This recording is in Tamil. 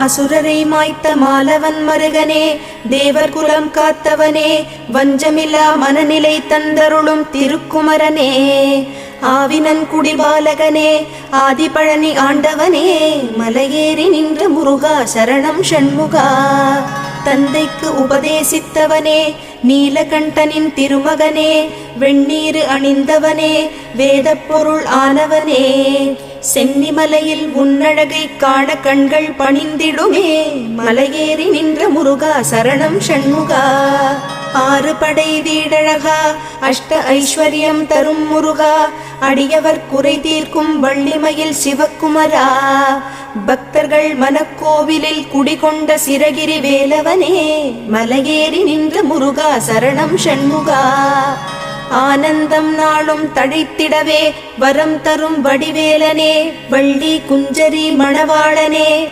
அசுரரை மாய்த்த மாலவன் மருகனே, தேவர் குலம் காத்தவனே, வஞ்சமில்லா மனநிலை தந்தருளும் திருக்குமரனே, ஆவினன் குடிபாலகனே, ஆதிபழனி ஆண்டவனே, மலையேறி நின்ற முருகா சரணம் ஷண்முகா. தந்தைக்கு உபதேசித்தவனே, நீலகண்டனின் திருமகனே, வெண்ணீரு அணிந்தவனே, வேதப் பொருள் ஆனவனே, சென்னிமலையில் உன்னழகை காண கண்கள் பணிந்திடுமே, மலையேறி நின்ற முருகா சரணம் ஷண்முகா. ஆறு படை வீடழகா, அஷ்ட ஐஸ்வர்யம் தரும் முருகா, அடியவர் குறை தீர்க்கும் வள்ளிமயில் சிவக்குமரா, பக்தர்கள் மனக்கோவிலில் குடிகொண்ட சிரகிரி வேலவனே, மலையேறி நின்ற முருகா சரணம் ஷண்முகா. ஆனந்தம் நாளும் தழைத்திடவே வரம் தரும் வடிவேலனே, வள்ளி குஞ்சரி மணவாளனே,